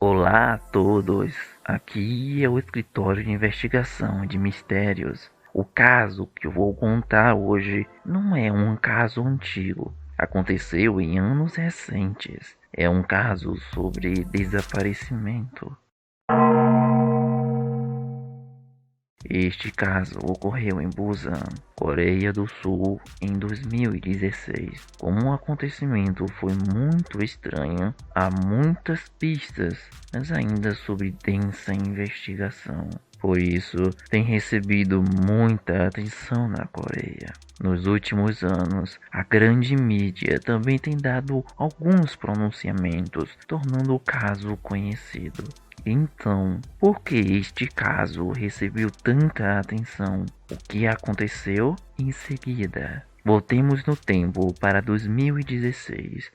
Olá a todos, aqui é o escritório de investigação de mistérios. O caso que eu vou contar hoje não é um caso antigo, aconteceu em anos recentes. É um caso sobre desaparecimento. Este caso ocorreu em Busan, Coreia do Sul, em 2016. Como o acontecimento foi muito estranho, há muitas pistas, mas ainda sob densa investigação. Por isso, tem recebido muita atenção na Coreia. Nos últimos anos, a grande mídia também tem dado alguns pronunciamentos, tornando o caso conhecido. Então, por que este caso recebeu tanta atenção? O que aconteceu em seguida? Voltemos no tempo para 2016.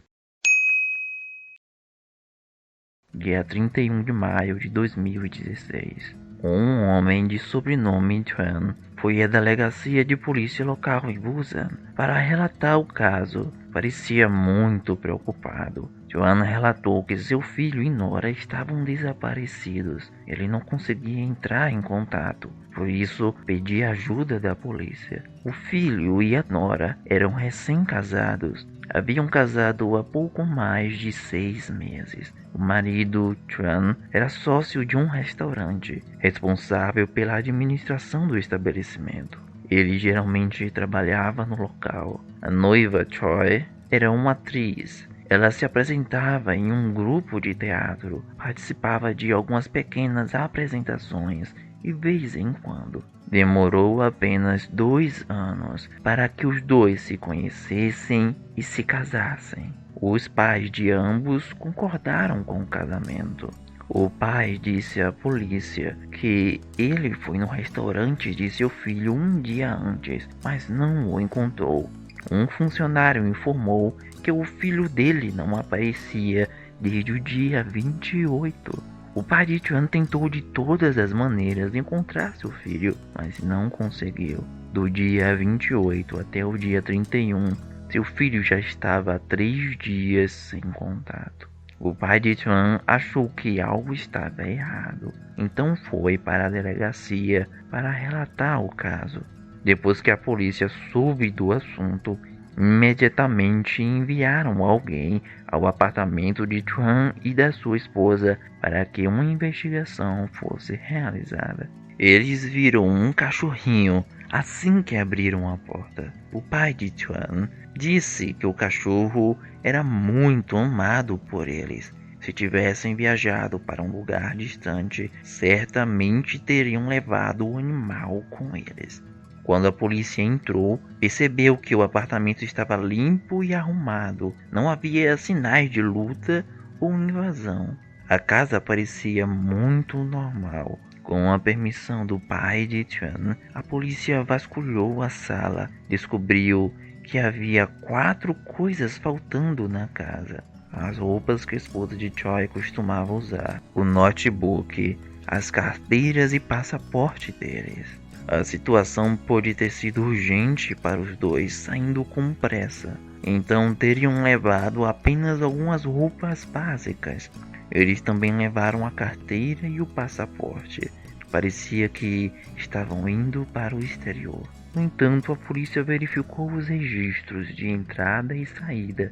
Dia 31 de maio de 2016. Um homem de sobrenome Tran foi à delegacia de polícia local em Busan para relatar o caso. Parecia muito preocupado. Joan relatou que seu filho e nora estavam desaparecidos. Ele não conseguia entrar em contato, por isso pedia ajuda da polícia. O filho e a nora eram recém-casados. Haviam casado há pouco mais de 6 meses. O marido, Tran, era sócio de um restaurante, responsável pela administração do estabelecimento. Ele geralmente trabalhava no local. A noiva, Choi, era uma atriz. Ela se apresentava em um grupo de teatro, participava de algumas pequenas apresentações e, vez em quando, demorou apenas 2 anos para que os dois se conhecessem e se casassem. Os pais de ambos concordaram com o casamento. O pai disse à polícia que ele foi no restaurante de seu filho um dia antes, mas não o encontrou. Um funcionário informou que o filho dele não aparecia desde o dia 28. O pai de Chuan tentou de todas as maneiras encontrar seu filho, mas não conseguiu. Do dia 28 até o dia 31, seu filho já estava há 3 dias sem contato. O pai de Chuan achou que algo estava errado, então foi para a delegacia para relatar o caso. Depois que a polícia soube do assunto, imediatamente enviaram alguém ao apartamento de Chuan e da sua esposa para que uma investigação fosse realizada. Eles viram um cachorrinho assim que abriram a porta. O pai de Chuan disse que o cachorro era muito amado por eles. Se tivessem viajado para um lugar distante, certamente teriam levado o animal com eles. Quando a polícia entrou, percebeu que o apartamento estava limpo e arrumado. Não havia sinais de luta ou invasão. A casa parecia muito normal. Com a permissão do pai de Chuan, a polícia vasculhou a sala. Descobriu que havia 4 coisas faltando na casa. As roupas que a esposa de Choi costumava usar, o notebook, as carteiras e passaporte deles. A situação pôde ter sido urgente para os dois, saindo com pressa. Então teriam levado apenas algumas roupas básicas. Eles também levaram a carteira e o passaporte. Parecia que estavam indo para o exterior. No entanto, a polícia verificou os registros de entrada e saída,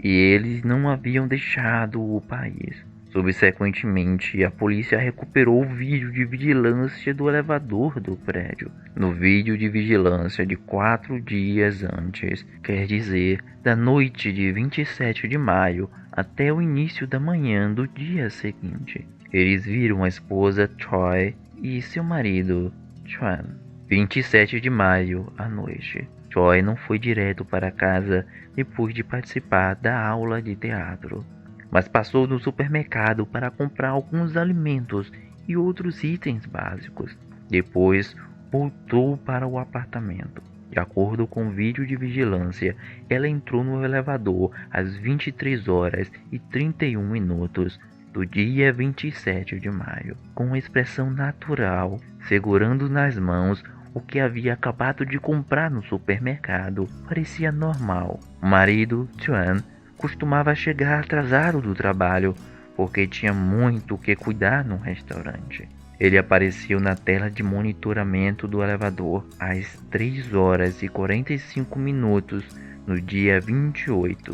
e eles não haviam deixado o país. Subsequentemente, a polícia recuperou o vídeo de vigilância do elevador do prédio. No vídeo de vigilância de 4 dias antes, quer dizer, da noite de 27 de maio até o início da manhã do dia seguinte, eles viram a esposa Choi e seu marido, Chuan. 27 de maio à noite. Choi não foi direto para casa depois de participar da aula de teatro, mas passou no supermercado para comprar alguns alimentos e outros itens básicos. Depois, voltou para o apartamento. De acordo com o vídeo de vigilância, ela entrou no elevador às 23 horas e 31 minutos do dia 27 de maio, com uma expressão natural, segurando nas mãos o que havia acabado de comprar no supermercado. Parecia normal. O marido, Chuan, costumava chegar atrasado do trabalho, porque tinha muito o que cuidar no restaurante. Ele apareceu na tela de monitoramento do elevador às 3 horas e 45 minutos no dia 28,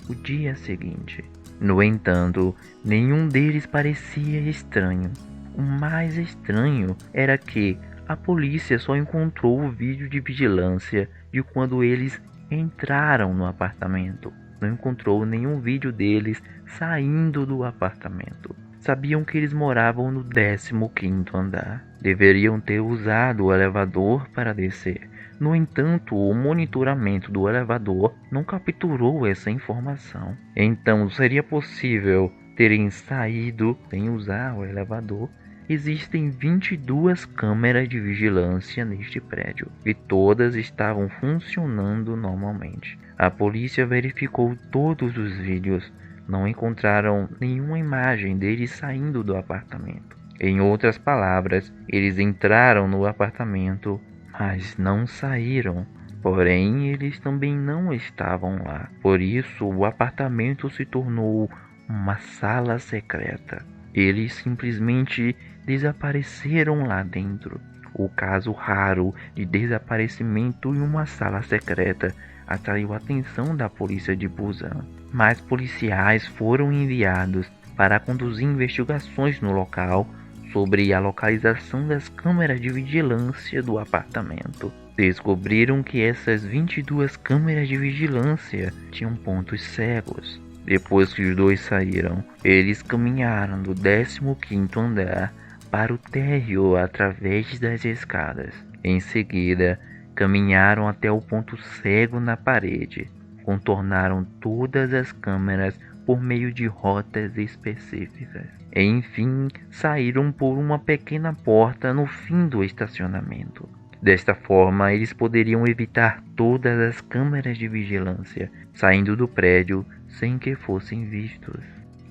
o dia seguinte. No entanto, nenhum deles parecia estranho. O mais estranho era que a polícia só encontrou o vídeo de vigilância de quando eles entraram no apartamento. Não encontrou nenhum vídeo deles saindo do apartamento. Sabiam que eles moravam no 15º andar. Deveriam ter usado o elevador para descer. No entanto, o monitoramento do elevador não capturou essa informação. Então, seria possível terem saído sem usar o elevador? Existem 22 câmeras de vigilância neste prédio e todas estavam funcionando normalmente. A polícia verificou todos os vídeos. Não encontraram nenhuma imagem deles saindo do apartamento. Em outras palavras, eles entraram no apartamento, mas não saíram. Porém, eles também não estavam lá. Por isso, o apartamento se tornou uma sala secreta. Eles simplesmente desapareceram lá dentro. O caso raro de desaparecimento em uma sala secreta atraiu a atenção da polícia de Busan. Mais policiais foram enviados para conduzir investigações no local sobre a localização das câmeras de vigilância do apartamento. Descobriram que essas 22 câmeras de vigilância tinham pontos cegos. Depois que os dois saíram, eles caminharam do 15º andar para o térreo através das escadas. Em seguida, caminharam até o ponto cego na parede. Contornaram todas as câmeras por meio de rotas específicas. Enfim, saíram por uma pequena porta no fim do estacionamento. Desta forma, eles poderiam evitar todas as câmeras de vigilância, saindo do prédio sem que fossem vistos.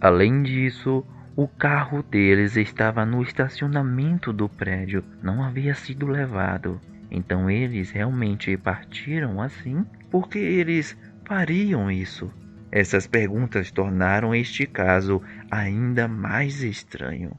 Além disso, o carro deles estava no estacionamento do prédio, não havia sido levado. Então eles realmente partiram assim? Por que eles fariam isso? Essas perguntas tornaram este caso ainda mais estranho.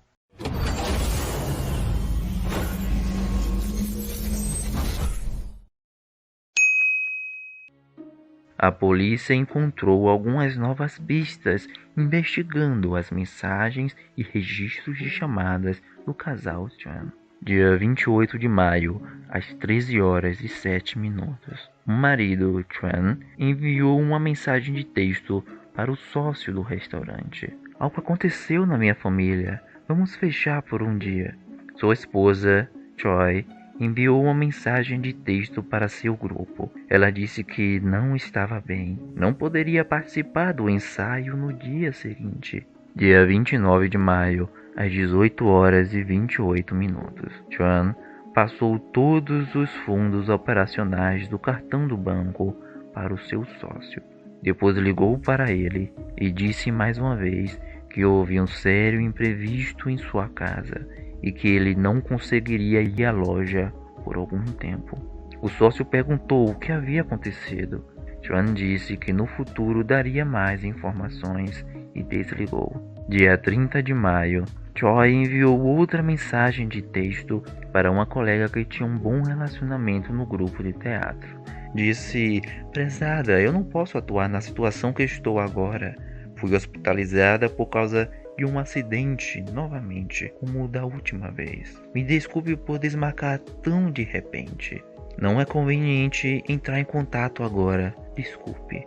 A polícia encontrou algumas novas pistas investigando as mensagens e registros de chamadas do casal Chuan. Dia 28 de maio, às 13 horas e 7 minutos, o marido, Chuan, enviou uma mensagem de texto para o sócio do restaurante. Algo aconteceu na minha família. Vamos fechar por um dia. Sua esposa, Choi, enviou uma mensagem de texto para seu grupo. Ela disse que não estava bem, não poderia participar do ensaio no dia seguinte. Dia 29 de maio, às 18 horas e 28 minutos, Chuan passou todos os fundos operacionais do cartão do banco para o seu sócio. Depois ligou para ele e disse mais uma vez que houve um sério imprevisto em sua casa e que ele não conseguiria ir à loja por algum tempo. O sócio perguntou o que havia acontecido. Chuan disse que no futuro daria mais informações e desligou. Dia 30 de maio, Choi enviou outra mensagem de texto para uma colega que tinha um bom relacionamento no grupo de teatro. Disse: prezada, eu não posso atuar na situação que estou agora. Fui hospitalizada por causa de um acidente novamente, como o da última vez. Me desculpe por desmarcar tão de repente. Não é conveniente entrar em contato agora. Desculpe.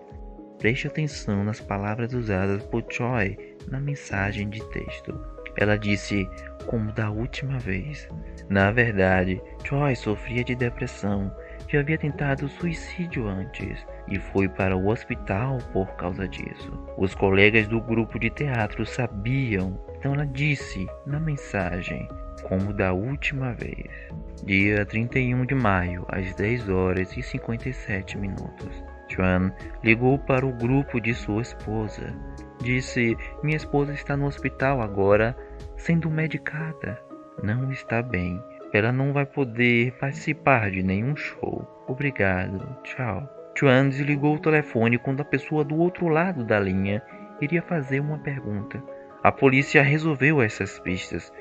Preste atenção nas palavras usadas por Choi na mensagem de texto. Ela disse, como da última vez. Na verdade, Choi sofria de depressão. Já havia tentado suicídio antes e foi para o hospital por causa disso. Os colegas do grupo de teatro sabiam, então ela disse na mensagem, como da última vez. Dia 31 de maio, às 10 horas e 57 minutos. Chuan ligou para o grupo de sua esposa. Disse: minha esposa está no hospital agora, sendo medicada. Não está bem. Ela não vai poder participar de nenhum show. Obrigado. Tchau. Chuan desligou o telefone quando a pessoa do outro lado da linha iria fazer uma pergunta. A polícia resolveu essas pistas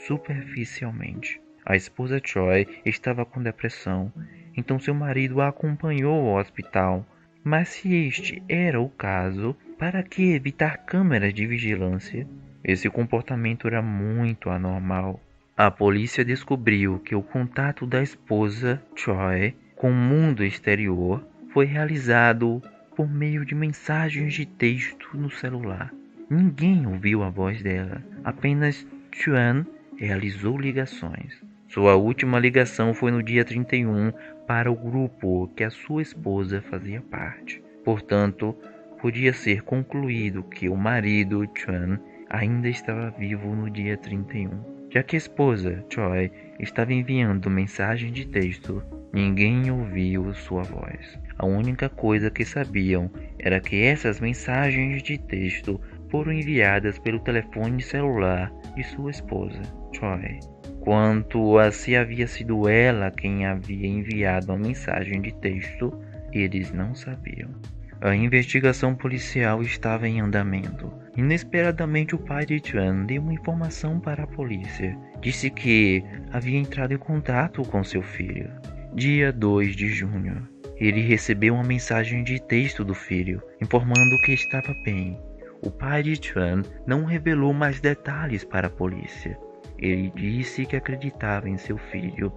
superficialmente. A esposa Choi estava com depressão, então seu marido a acompanhou ao hospital. Mas se este era o caso, para que evitar câmeras de vigilância? Esse comportamento era muito anormal. A polícia descobriu que o contato da esposa Choi com o mundo exterior foi realizado por meio de mensagens de texto no celular. Ninguém ouviu a voz dela, apenas Chuan realizou ligações. Sua última ligação foi no dia 31 para o grupo que a sua esposa fazia parte. Portanto, podia ser concluído que o marido Chuan ainda estava vivo no dia 31. Já que a esposa Choi estava enviando mensagem de texto, ninguém ouviu sua voz. A única coisa que sabiam era que essas mensagens de texto foram enviadas pelo telefone celular de sua esposa, Choi. Quanto a se havia sido ela quem havia enviado a mensagem de texto, eles não sabiam. A investigação policial estava em andamento. Inesperadamente, o pai de Chuan deu uma informação para a polícia. Disse que havia entrado em contato com seu filho. Dia 2 de junho, ele recebeu uma mensagem de texto do filho, informando que estava bem. O pai de Chuan não revelou mais detalhes para a polícia. Ele disse que acreditava em seu filho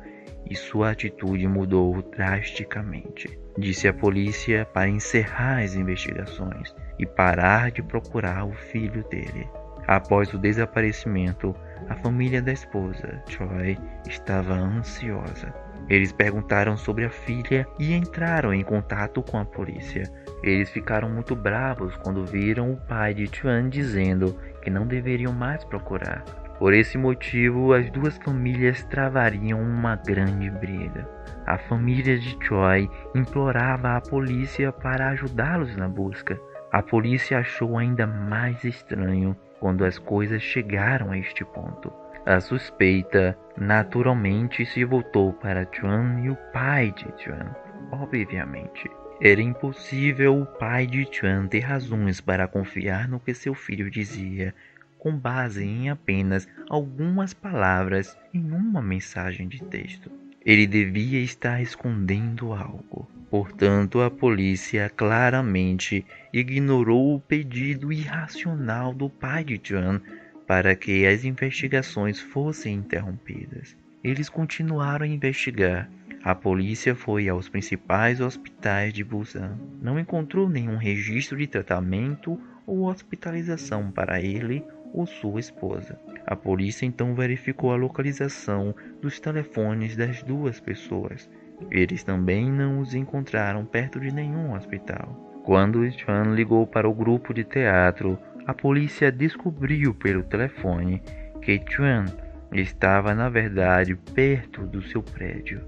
e sua atitude mudou drasticamente. Disse à polícia para encerrar as investigações e parar de procurar o filho dele. Após o desaparecimento, a família da esposa, Choi, estava ansiosa. Eles perguntaram sobre a filha e entraram em contato com a polícia. Eles ficaram muito bravos quando viram o pai de Chuan dizendo que não deveriam mais procurar. Por esse motivo, as duas famílias travariam uma grande briga. A família de Choi implorava a polícia para ajudá-los na busca. A polícia achou ainda mais estranho quando as coisas chegaram a este ponto. A suspeita naturalmente se voltou para Chuan e o pai de Chuan. Obviamente, era impossível o pai de Chuan ter razões para confiar no que seu filho dizia, com base em apenas algumas palavras em uma mensagem de texto. Ele devia estar escondendo algo. Portanto, a polícia claramente ignorou o pedido irracional do pai de Chuan para que as investigações fossem interrompidas. Eles continuaram a investigar. A polícia foi aos principais hospitais de Busan. Não encontrou nenhum registro de tratamento ou hospitalização para ele ou sua esposa. A polícia então verificou a localização dos telefones das duas pessoas. Eles também não os encontraram perto de nenhum hospital. Quando Chuan ligou para o grupo de teatro, a polícia descobriu pelo telefone que Chuan estava na verdade perto do seu prédio.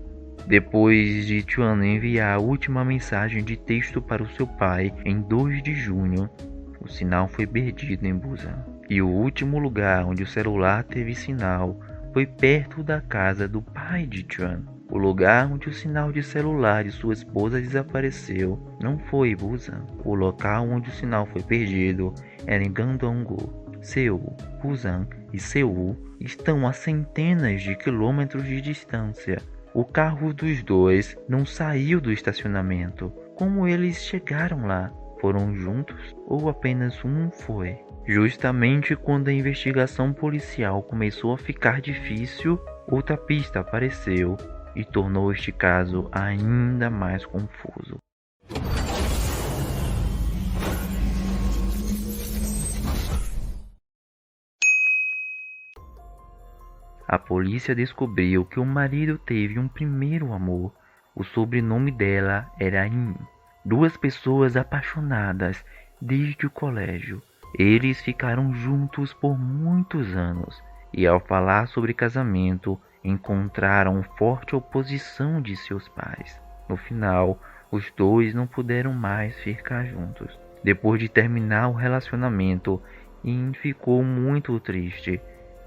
Depois de Chuan enviar a última mensagem de texto para o seu pai em 2 de junho, o sinal foi perdido em Busan. E o último lugar onde o celular teve sinal foi perto da casa do pai de Chuan. O lugar onde o sinal de celular de sua esposa desapareceu não foi Busan. O local onde o sinal foi perdido era em Gangdong-gu. Seul, Busan e Seul estão a centenas de quilômetros de distância. O carro dos dois não saiu do estacionamento. Como eles chegaram lá? Foram juntos ou apenas um foi? Justamente quando a investigação policial começou a ficar difícil, outra pista apareceu e tornou este caso ainda mais confuso. A polícia descobriu que o marido teve um primeiro amor. O sobrenome dela era In. Duas pessoas apaixonadas desde o colégio. Eles ficaram juntos por muitos anos e, ao falar sobre casamento, encontraram forte oposição de seus pais. No final, os dois não puderam mais ficar juntos. Depois de terminar o relacionamento, In ficou muito triste.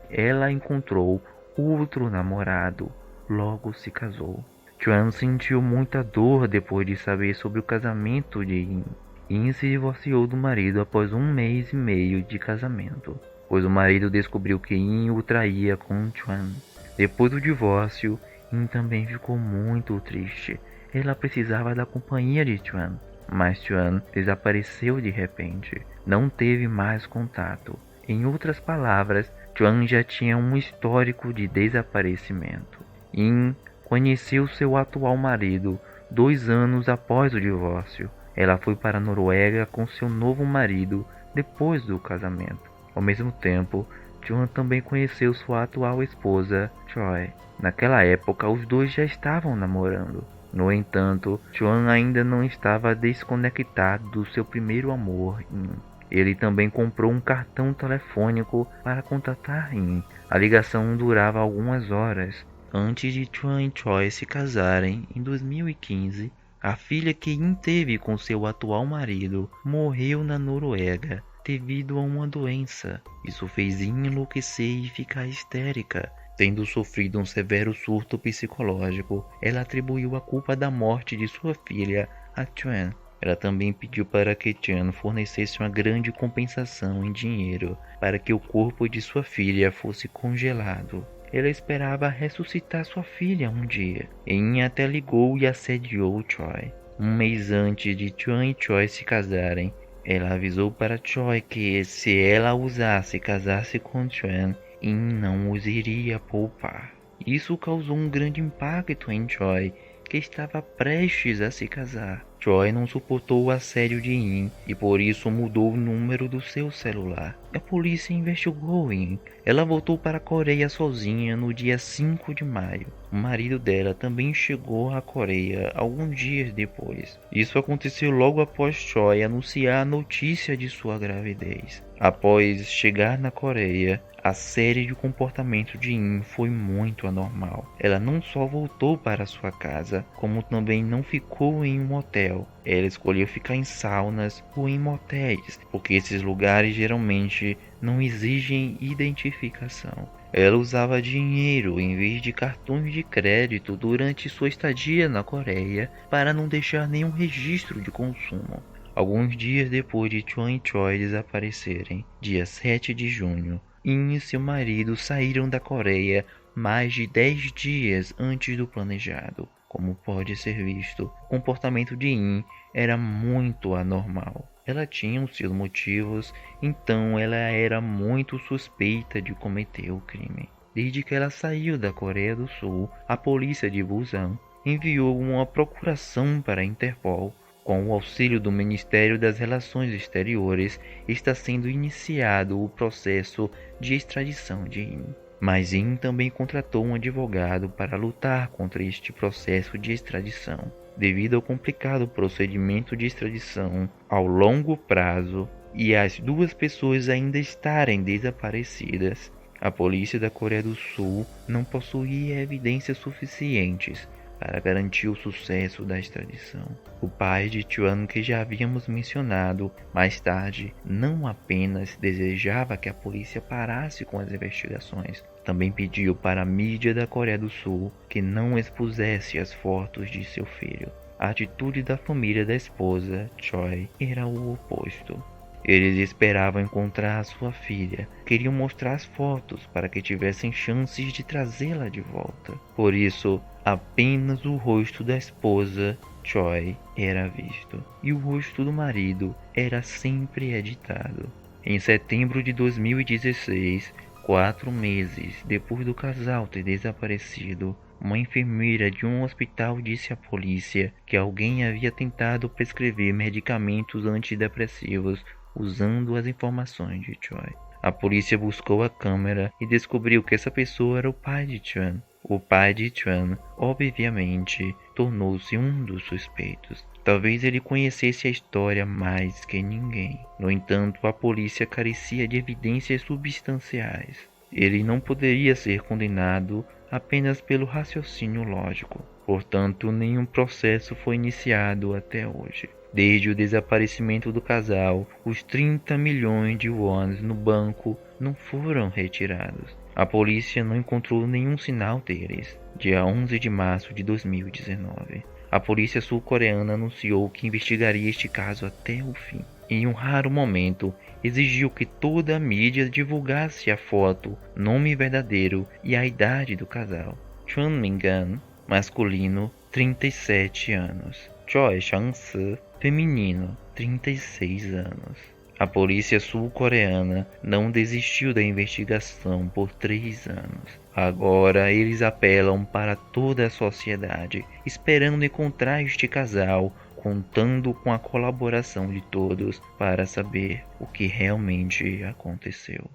Ela encontrou outro namorado, logo se casou. Chuan sentiu muita dor depois de saber sobre o casamento de In. In se divorciou do marido após 1 mês e meio de casamento. pois o marido descobriu que In o traía com Chuan. Depois do divórcio, In também ficou muito triste. Ela precisava da companhia de Chuan, mas Chuan desapareceu de repente. Não teve mais contato. Em outras palavras, Chuan já tinha um histórico de desaparecimento. In conheceu seu atual marido 2 anos após o divórcio. Ela foi para a Noruega com seu novo marido depois do casamento. Ao mesmo tempo, Chuan também conheceu sua atual esposa, Choi. Naquela época, os dois já estavam namorando. No entanto, Chuan ainda não estava desconectado do seu primeiro amor, In. Ele também comprou um cartão telefônico para contatar In. A ligação durava algumas horas. Antes de Chuan e Choi se casarem, em 2015, a filha que In teve com seu atual marido morreu na Noruega devido a uma doença. Isso fez In enlouquecer e ficar histérica. Tendo sofrido um severo surto psicológico, ela atribuiu a culpa da morte de sua filha a Chuan. Ela também pediu para que Chuan fornecesse uma grande compensação em dinheiro para que o corpo de sua filha fosse congelado. Ela esperava ressuscitar sua filha um dia. In até ligou e assediou Choi. Um mês antes de Chuan e Choi se casarem, ela avisou para Choi que se ela ousasse casar-se com Chuan, In não os iria poupar. Isso causou um grande impacto em Choi, que estava prestes a se casar. Choi não suportou o assédio de In e por isso mudou o número do seu celular. A polícia investigou In. Ela voltou para a Coreia sozinha no dia 5 de maio. O marido dela também chegou à Coreia alguns dias depois. Isso aconteceu logo após Choi anunciar a notícia de sua gravidez. Após chegar na Coreia, a série de comportamento de In foi muito anormal. Ela não só voltou para sua casa, como também não ficou em um hotel. Ela escolheu ficar em saunas ou em motéis, porque esses lugares geralmente não exigem identificação. Ela usava dinheiro em vez de cartões de crédito durante sua estadia na Coreia para não deixar nenhum registro de consumo. Alguns dias depois de Chuan e Choi desaparecerem, dia 7 de junho, In e seu marido saíram da Coreia mais de 10 dias antes do planejado. Como pode ser visto, o comportamento de In era muito anormal. Ela tinha os seus motivos, então ela era muito suspeita de cometer o crime. Desde que ela saiu da Coreia do Sul, a polícia de Busan enviou uma procuração para a Interpol. Com o auxílio do Ministério das Relações Exteriores, está sendo iniciado o processo de extradição de In. Mas In também contratou um advogado para lutar contra este processo de extradição. Devido ao complicado procedimento de extradição ao longo prazo e as duas pessoas ainda estarem desaparecidas, a polícia da Coreia do Sul não possuía evidências suficientes para garantir o sucesso da extradição. O pai de Chuan, que já havíamos mencionado mais tarde, não apenas desejava que a polícia parasse com as investigações, também pediu para a mídia da Coreia do Sul que não expusesse as fotos de seu filho. A atitude da família da esposa, Choi, era o oposto. Eles esperavam encontrar a sua filha, queriam mostrar as fotos para que tivessem chances de trazê-la de volta. Por isso, apenas o rosto da esposa, Choi, era visto, e o rosto do marido era sempre editado. Em setembro de 2016, 4 meses depois do casal ter desaparecido, uma enfermeira de um hospital disse à polícia que alguém havia tentado prescrever medicamentos antidepressivos usando as informações de Choi. A polícia buscou a câmera e descobriu que essa pessoa era o pai de Chuan. O pai de Chuan, obviamente, tornou-se um dos suspeitos. Talvez ele conhecesse a história mais que ninguém. No entanto, a polícia carecia de evidências substanciais. Ele não poderia ser condenado apenas pelo raciocínio lógico. Portanto, nenhum processo foi iniciado até hoje. Desde o desaparecimento do casal, os 30 milhões de wons no banco não foram retirados. A polícia não encontrou nenhum sinal deles. Dia 11 de março de 2019. A polícia sul-coreana anunciou que investigaria este caso até o fim. Em um raro momento, exigiu que toda a mídia divulgasse a foto, nome verdadeiro e a idade do casal. Chun Min-gun, masculino, 37 anos. Choi Chang-se, feminino, 36 anos. A polícia sul-coreana não desistiu da investigação por 3 anos. Agora eles apelam para toda a sociedade, esperando encontrar este casal, contando com a colaboração de todos para saber o que realmente aconteceu.